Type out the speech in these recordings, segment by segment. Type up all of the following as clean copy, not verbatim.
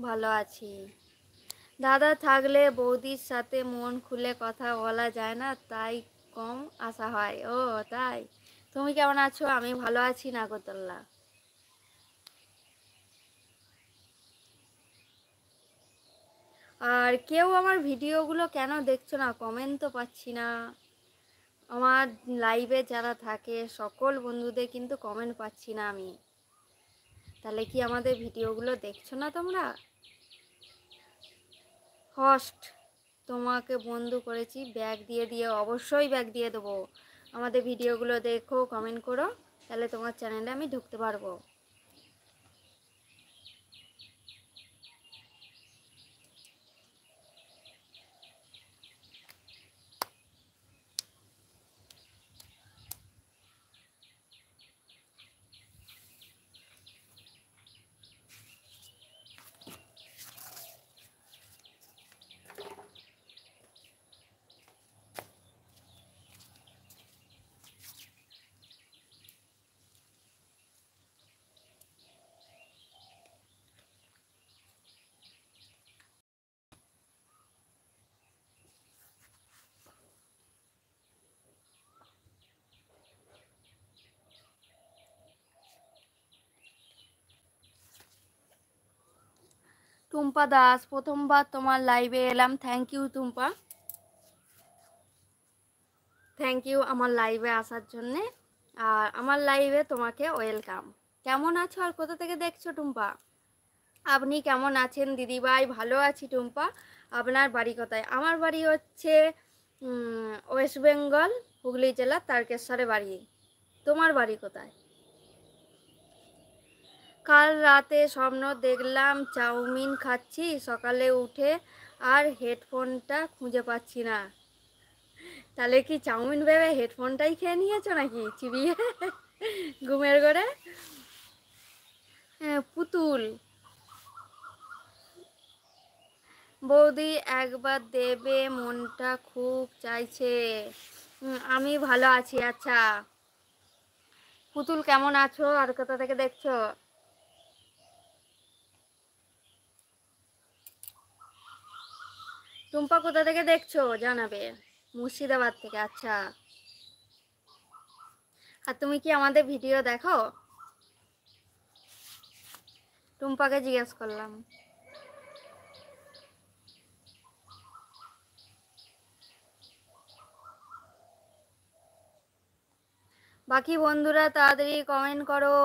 ভালো আছি। দাদা থাকলে বৌদির সাথে মন খুলে কথা বলা যায় না, তাই কম আসা হয়। ও তাই? তুমি কেমন আছো? আমি ভালো আছি নাগরদোল্লা। আর কেউ আমার ভিডিওগুলো কেন দেখছো না? কমেন্ট তো পাচ্ছি না। আমার লাইভে যারা থাকে সকল বন্ধুদের কিন্তু কমেন্ট পাচ্ছি না আমি। তাহলে কি আমাদের ভিডিওগুলো দেখছো না তোমরা? ফার্স্ট তোমাকে বন্ধু করেছি, ব্যাগ দিয়ে দিয়ে অবশ্যই ব্যাগ দিয়ে দেবো। আমাদের ভিডিওগুলো দেখো, কমেন্ট করো, তাহলে তোমার চ্যানেলে আমি ঢুকতে পারবো। টুম্পা দাস, প্রথমবার তোমার লাইভে এলাম। Thank you Tumpa, thank you আমার লাইভে আসার জন্যে। আর আমার লাইভে তোমাকে ওয়েলকাম। কেমন আছো আর কোথা থেকে দেখছো টুম্পা? আপনি কেমন আছেন দিদিভাই? ভালো আছি টুম্পা। আপনার বাড়ি কোথায়? আমার বাড়ি হচ্ছে ওয়েস্ট বেঙ্গল, হুগলি জেলা তারকেশ্বরে বাড়ি। তোমার বাড়ি কোথায়? কাল রাতে স্বপ্ন দেখলাম চাউমিন খাচ্ছি, সকালে উঠে আর হেডফোনটা খুঁজে পাচ্ছি না। তাহলে কি চাউমিন ভেবে হেডফোনটাই খেয়ে নিয়েছো নাকি চিবিয়ে ঘুমের ঘরে? হ্যাঁ, পুতুল বৌদি একবার দেবে, মনটা খুব চাইছে। আমি ভালো আছি। আচ্ছা পুতুল কেমন আছো আর কোথা থেকে দেখছো? টুম্পা কোথা থেকে দেখছো জানাবে। মুর্শিদাবাদ থেকে, আচ্ছা। আর তুমি কি আমাদের ভিডিও দেখো? টুম্পাকে জিজ্ঞেস করলাম। বাকি বন্ধুরা তাড়াতাড়ি কমেন্ট করো,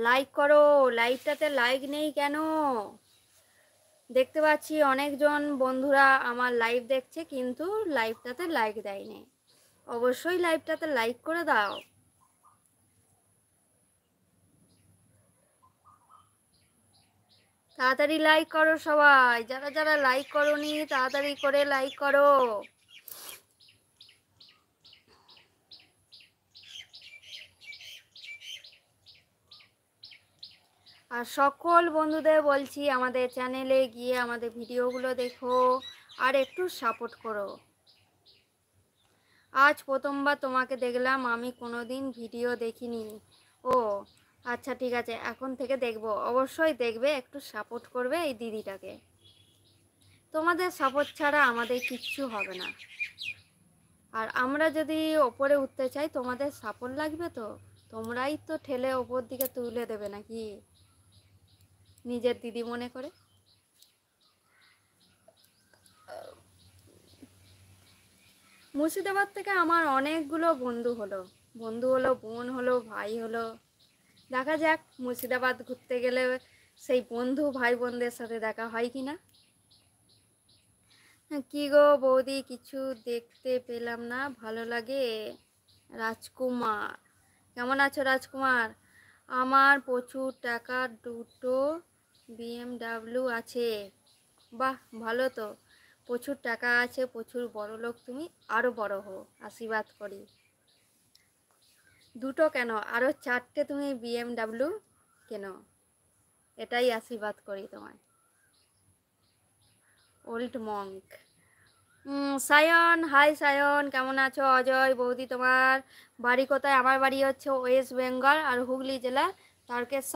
লাইক করো। লাইভটাতে লাইক নেই কেন? দেখতে পাচ্ছি অনেকজন বন্ধুরা আমার লাইভ দেখছে, কিন্তু লাইভটাতে লাইক দেয়নি। অবশ্যই লাইভটাতে লাইক করে দাও। তাড়াতাড়ি লাইক করো সবাই, যারা যারা লাইক করোনি তাড়াতাড়ি করে লাইক করো। আর সকল বন্ধুদের বলছি আমাদের চ্যানেলে গিয়ে আমাদের ভিডিওগুলো দেখো আর একটু সাপোর্ট করো। আজ প্রথমবার তোমাকে দেখলাম, আমি কোনোদিন ভিডিও দেখিনি। ও আচ্ছা, ঠিক আছে, এখন থেকে দেখবো, অবশ্যই দেখবে, একটু সাপোর্ট করবে এই দিদিটাকে। তোমাদের সাপোর্ট ছাড়া আমাদের কিচ্ছু হবে না। আর আমরা যদি ওপরে উঠতে চাই তোমাদের সাপোর্ট লাগবে তো। তোমরাই তো ঠেলে ওপর দিকে তুলে দেবে নাকি নিজের দিদি মনে করে? মুর্শিদাবাদ থেকে আমার অনেকগুলো বন্ধু হলো, বোন হলো, ভাই হলো। দেখা যাক মুর্শিদাবাদ ঘুরতে গেলে সেই বন্ধু ভাই বোনদের সাথে দেখা হয় কি না। কি গো বৌদি, কিছু দেখতে পেলাম না, ভালো লাগে। রাজকুমার, কেমন আছো রাজকুমার? আমার প্রচুর টাকা, দুটো BMW আছে। বাহ, ভালো তো। প্রচুর টাকা আছে, প্রচুর বড় লোক তুমি। আরও বড় হও, আশীর্বাদ করি। দুটো কেন, আরও চারটে তুমি BMW কেন, এটাই আশীর্বাদ করি তোমায়। Old Monk. Sayan, hi Sayan, কেমন আছো? অজয় বৌদি তোমার বাড়ি কোথায়? আমার বাড়ি হচ্ছে ওয়েস্ট বেঙ্গল আর হুগলি জেলা তারকেশ্বর।